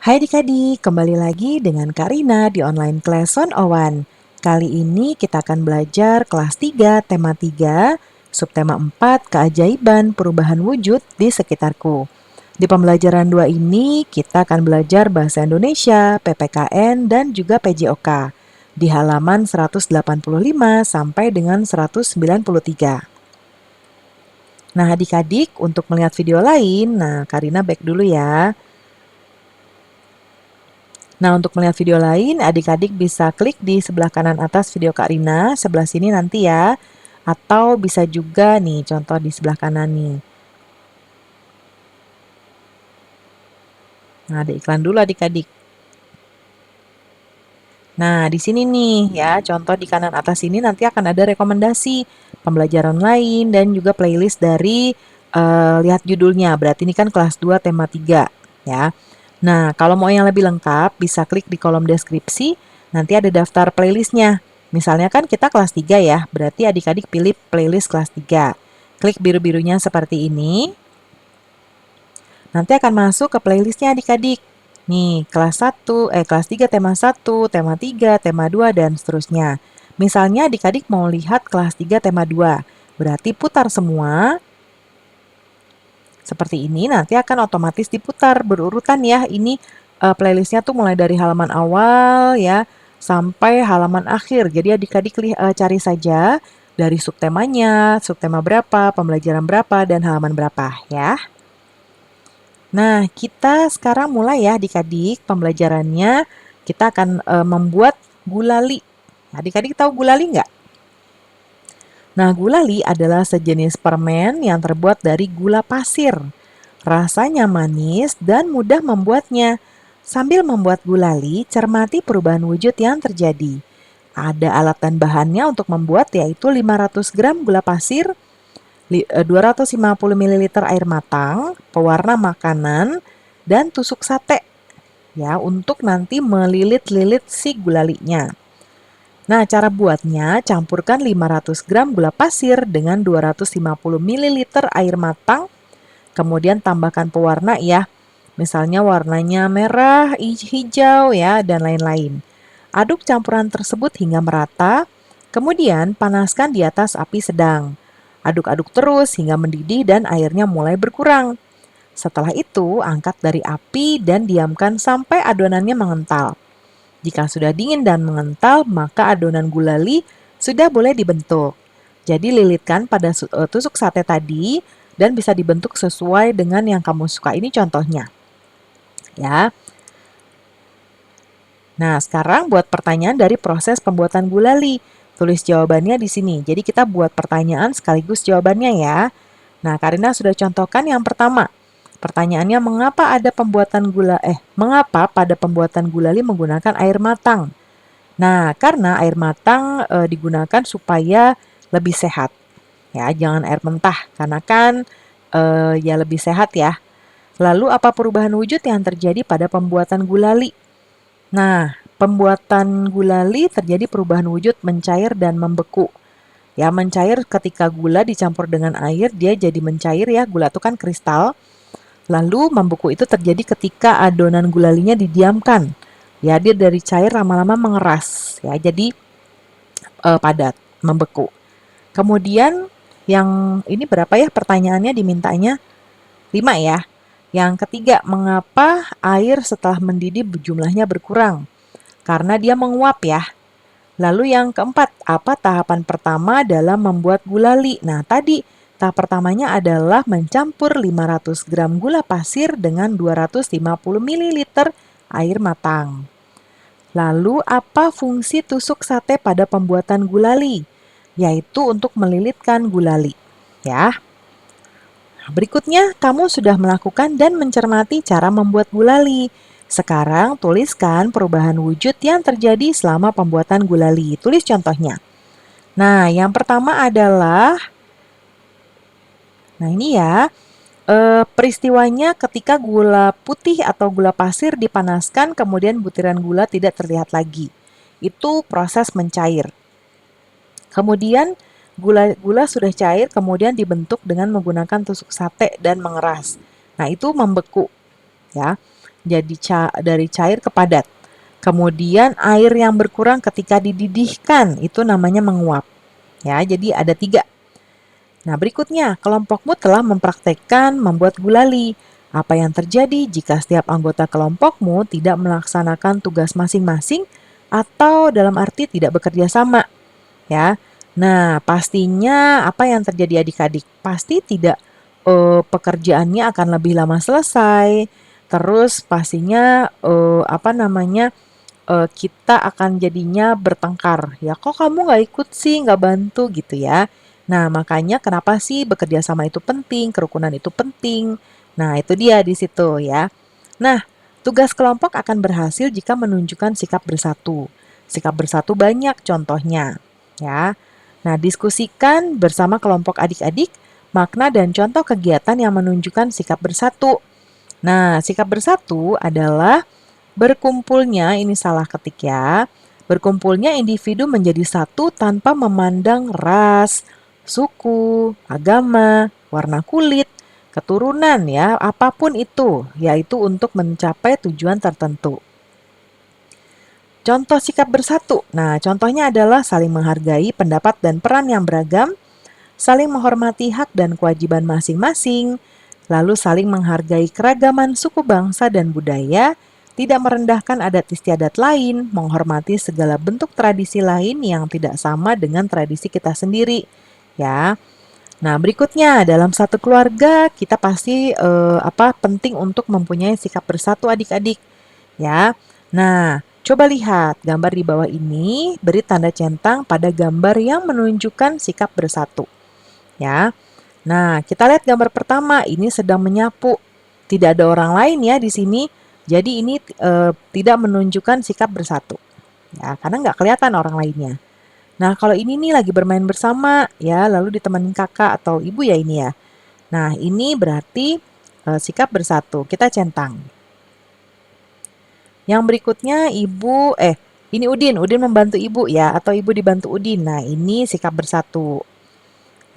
Hai adik-adik, kembali lagi dengan Karina di online class 101. Kali ini kita akan belajar kelas 3, tema 3, subtema 4, keajaiban perubahan wujud di sekitarku. Di pembelajaran 2 ini, kita akan belajar bahasa Indonesia, PPKN, dan juga PJOK di halaman 185 sampai dengan 193. Nah, adik-adik, untuk melihat video lain, Karina back dulu ya. Nah, untuk melihat video lain, adik-adik bisa klik di sebelah kanan atas video Kak Rina, sebelah sini nanti ya. Atau bisa juga nih, contoh di sebelah kanan nih. Nah, ada iklan dulu adik-adik. Nah, di sini nih ya, contoh di kanan atas ini nanti akan ada rekomendasi pembelajaran lain dan juga playlist dari lihat judulnya. Berarti ini kan kelas 2 tema 3 ya. Nah, kalau mau yang lebih lengkap bisa klik di kolom deskripsi, nanti ada daftar playlistnya. Misalnya kan kita kelas 3 ya, berarti adik-adik pilih playlist kelas 3. Klik biru-birunya seperti ini. Nanti akan masuk ke playlistnya adik-adik. Nih, kelas 3 tema 1, tema 3, tema 2, dan seterusnya. Misalnya adik-adik mau lihat kelas 3 tema 2. Berarti putar semua. Seperti ini, nanti akan otomatis diputar berurutan ya. Ini playlistnya tuh mulai dari halaman awal ya, sampai halaman akhir. Jadi adik-adik cari saja dari subtemanya, subtema berapa, pembelajaran berapa, dan halaman berapa ya. Nah, kita sekarang mulai ya adik-adik pembelajarannya. Kita akan membuat gulali. Adik-adik tahu gulali nggak? Nah, gulali adalah sejenis permen yang terbuat dari gula pasir. Rasanya manis dan mudah membuatnya. Sambil membuat gulali, cermati perubahan wujud yang terjadi. Ada alat dan bahannya untuk membuat yaitu 500 gram gula pasir, 250 ml air matang, pewarna makanan, dan tusuk sate ya untuk nanti melilit-lilit si gulalinya. Nah, cara buatnya campurkan 500 gram gula pasir dengan 250 ml air matang, kemudian tambahkan pewarna ya. Misalnya warnanya merah, hijau ya, dan lain-lain. Aduk campuran tersebut hingga merata, kemudian panaskan di atas api sedang. Aduk-aduk terus hingga mendidih dan airnya mulai berkurang. Setelah itu, angkat dari api dan diamkan sampai adonannya mengental. Jika sudah dingin dan mengental, maka adonan gulali sudah boleh dibentuk. Jadi lilitkan pada tusuk sate tadi dan bisa dibentuk sesuai dengan yang kamu suka. Ini contohnya. Ya. Nah, sekarang buat pertanyaan dari proses pembuatan gulali. Tulis jawabannya di sini. Jadi kita buat pertanyaan sekaligus jawabannya ya. Nah, Karina sudah contohkan yang pertama. Pertanyaannya mengapa pada pembuatan gulali menggunakan air matang? Nah, karena air matang digunakan supaya lebih sehat. Ya, jangan air mentah karena kan ya lebih sehat ya. Lalu apa perubahan wujud yang terjadi pada pembuatan gulali? Nah, pembuatan gulali terjadi perubahan wujud mencair dan membeku. Ya, mencair ketika gula dicampur dengan air, dia jadi mencair ya. Gula itu kan kristal. Lalu membeku itu terjadi ketika adonan gulalinya didiamkan. Ya, dia dari cair lama-lama mengeras. Ya, jadi padat, membeku. Kemudian yang ini berapa ya pertanyaannya dimintanya? 5 ya. Yang ketiga, mengapa air setelah mendidih jumlahnya berkurang? Karena dia menguap ya. Lalu yang keempat, apa tahapan pertama dalam membuat gulali? Nah, tadi tahap pertamanya adalah mencampur 500 gram gula pasir dengan 250 ml air matang. Lalu, apa fungsi tusuk sate pada pembuatan gulali? Yaitu untuk melilitkan gulali. Ya. Berikutnya, kamu sudah melakukan dan mencermati cara membuat gulali. Sekarang, tuliskan perubahan wujud yang terjadi selama pembuatan gulali. Tulis contohnya. Nah, yang pertama adalah, nah ini ya, peristiwanya ketika gula putih atau gula pasir dipanaskan, kemudian butiran gula tidak terlihat lagi. Itu proses mencair. Kemudian gula sudah cair, kemudian dibentuk dengan menggunakan tusuk sate dan mengeras. Nah, itu membeku ya. dari cair ke padat. Kemudian air yang berkurang ketika dididihkan, itu namanya menguap. Ya, jadi ada 3. Nah, berikutnya, kelompokmu telah mempraktekkan membuat gulali. Apa yang terjadi jika setiap anggota kelompokmu tidak melaksanakan tugas masing-masing atau dalam arti tidak bekerja sama, ya. Nah, pastinya apa yang terjadi adik-adik? Pasti tidak pekerjaannya akan lebih lama selesai. Terus pastinya kita akan jadinya bertengkar. Ya, kok kamu nggak ikut sih, nggak bantu gitu ya. Nah, makanya kenapa sih bekerja sama itu penting, kerukunan itu penting. Nah, itu dia di situ ya. Nah, tugas kelompok akan berhasil jika menunjukkan sikap bersatu. Sikap bersatu banyak contohnya, ya. Nah, diskusikan bersama kelompok adik-adik makna dan contoh kegiatan yang menunjukkan sikap bersatu. Nah, sikap bersatu adalah berkumpulnya, ini salah ketik ya, berkumpulnya individu menjadi satu tanpa memandang ras, suku, agama, warna kulit, keturunan ya, apapun itu, yaitu untuk mencapai tujuan tertentu. Contoh sikap bersatu. Nah, contohnya adalah saling menghargai pendapat dan peran yang beragam, saling menghormati hak dan kewajiban masing-masing, lalu saling menghargai keragaman suku bangsa dan budaya, tidak merendahkan adat istiadat lain, menghormati segala bentuk tradisi lain yang tidak sama dengan tradisi kita sendiri. Ya. Nah, berikutnya dalam satu keluarga kita pasti penting untuk mempunyai sikap bersatu adik-adik. Ya. Nah, coba lihat gambar di bawah ini, beri tanda centang pada gambar yang menunjukkan sikap bersatu. Ya. Nah, kita lihat gambar pertama, ini sedang menyapu. Tidak ada orang lain ya di sini. Jadi ini tidak menunjukkan sikap bersatu. Ya, karena nggak kelihatan orang lainnya. Nah, kalau ini nih lagi bermain bersama ya, lalu ditemenin kakak atau ibu ya ini ya. Nah, ini berarti sikap bersatu. Kita centang. Yang berikutnya ini Udin membantu ibu ya, atau ibu dibantu Udin. Nah, ini sikap bersatu.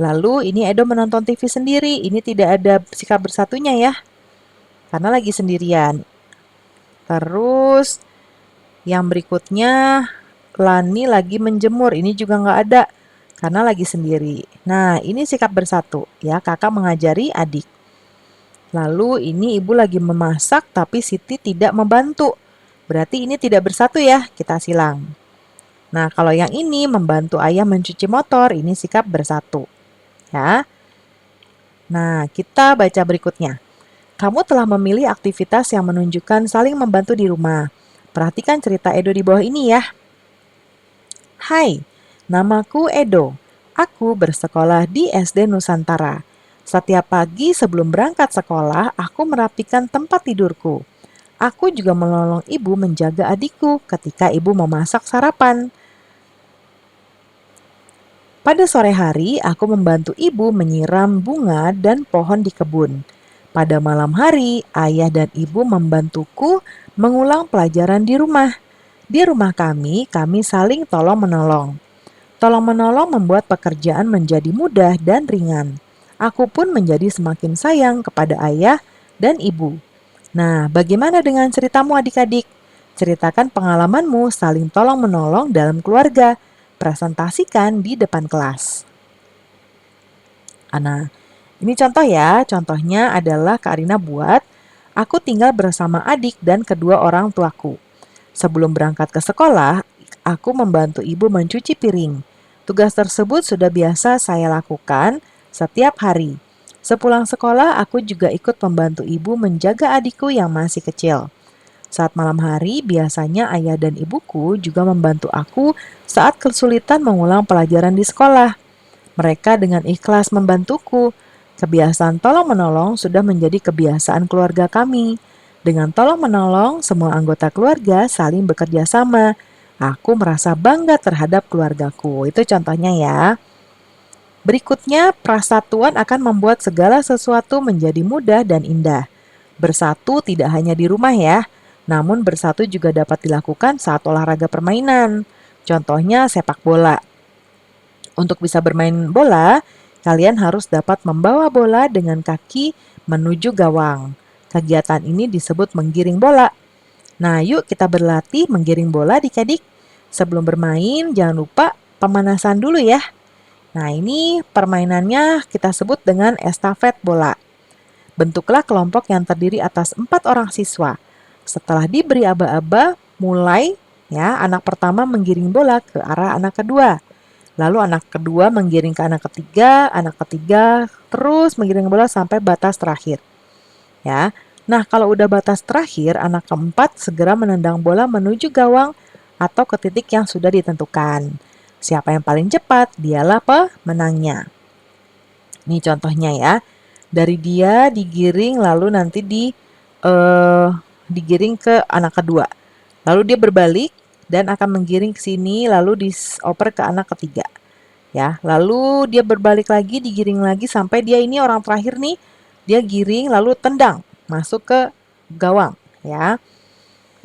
Lalu ini Edo menonton TV sendiri. Ini tidak ada sikap bersatunya ya, karena lagi sendirian. Terus yang berikutnya Lani lagi menjemur. Ini juga nggak ada karena lagi sendiri. Nah, ini sikap bersatu ya, kakak mengajari adik. Lalu ini ibu lagi memasak tapi Siti tidak membantu. Berarti ini tidak bersatu ya, kita silang. Nah, kalau yang ini membantu ayah mencuci motor, ini sikap bersatu. Ya. Nah, kita baca berikutnya. Kamu telah memilih aktivitas yang menunjukkan saling membantu di rumah. Perhatikan cerita Edo di bawah ini ya. Hai, namaku Edo. Aku bersekolah di SD Nusantara. Setiap pagi sebelum berangkat sekolah, aku merapikan tempat tidurku. Aku juga menolong ibu menjaga adikku ketika ibu memasak sarapan. Pada sore hari, aku membantu ibu menyiram bunga dan pohon di kebun. Pada malam hari, ayah dan ibu membantuku mengulang pelajaran di rumah. Di rumah kami saling tolong-menolong. Tolong-menolong membuat pekerjaan menjadi mudah dan ringan. Aku pun menjadi semakin sayang kepada ayah dan ibu. Nah, bagaimana dengan ceritamu adik-adik? Ceritakan pengalamanmu saling tolong-menolong dalam keluarga. Presentasikan di depan kelas. Nah, ini contoh ya. Contohnya adalah Kak Arina buat, aku tinggal bersama adik dan kedua orang tuaku. Sebelum berangkat ke sekolah, aku membantu ibu mencuci piring. Tugas tersebut sudah biasa saya lakukan setiap hari. Sepulang sekolah, aku juga ikut membantu ibu menjaga adikku yang masih kecil. Saat malam hari, biasanya ayah dan ibuku juga membantu aku saat kesulitan mengulang pelajaran di sekolah. Mereka dengan ikhlas membantuku. Kebiasaan tolong-menolong sudah menjadi kebiasaan keluarga kami. Dengan tolong-menolong, semua anggota keluarga saling bekerja sama. Aku merasa bangga terhadap keluargaku. Itu contohnya ya. Berikutnya, persatuan akan membuat segala sesuatu menjadi mudah dan indah. Bersatu tidak hanya di rumah ya, namun bersatu juga dapat dilakukan saat olahraga permainan. Contohnya sepak bola. Untuk bisa bermain bola, kalian harus dapat membawa bola dengan kaki menuju gawang. Kegiatan ini disebut menggiring bola. Nah, yuk kita berlatih menggiring bola adik-adik. Sebelum bermain, jangan lupa pemanasan dulu ya. Nah, ini permainannya kita sebut dengan estafet bola. Bentuklah kelompok yang terdiri atas 4 orang siswa. Setelah diberi aba-aba, mulai ya anak pertama menggiring bola ke arah anak kedua. Lalu anak kedua menggiring ke anak ketiga terus menggiring bola sampai batas terakhir. Ya. Nah, kalau udah batas terakhir, anak keempat segera menendang bola menuju gawang atau ke titik yang sudah ditentukan. Siapa yang paling cepat, dialah pemenangnya. Ini contohnya ya. Dari dia digiring lalu nanti digiring ke anak kedua. Lalu dia berbalik dan akan menggiring ke sini lalu dioper ke anak ketiga. Ya, lalu dia berbalik lagi, digiring lagi sampai dia ini orang terakhir nih. Dia giring lalu tendang masuk ke gawang, ya.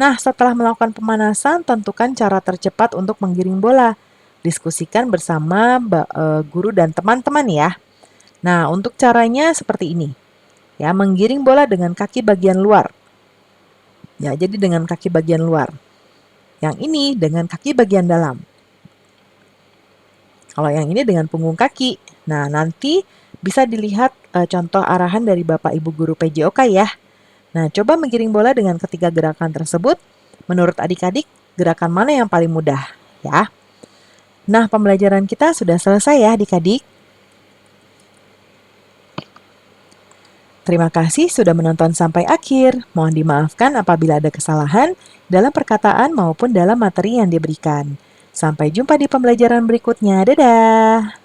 Nah, setelah melakukan pemanasan, tentukan cara tercepat untuk menggiring bola. Diskusikan bersama guru dan teman-teman ya. Nah, untuk caranya seperti ini. Ya, menggiring bola dengan kaki bagian luar. Ya, jadi dengan kaki bagian luar. Yang ini dengan kaki bagian dalam. Kalau yang ini dengan punggung kaki. Nah, nanti bisa dilihat contoh arahan dari Bapak Ibu Guru PJOK ya. Nah, coba menggiring bola dengan ketiga gerakan tersebut. Menurut adik-adik, gerakan mana yang paling mudah? Ya. Nah, pembelajaran kita sudah selesai ya adik-adik. Terima kasih sudah menonton sampai akhir. Mohon dimaafkan apabila ada kesalahan dalam perkataan maupun dalam materi yang diberikan. Sampai jumpa di pembelajaran berikutnya. Dadah!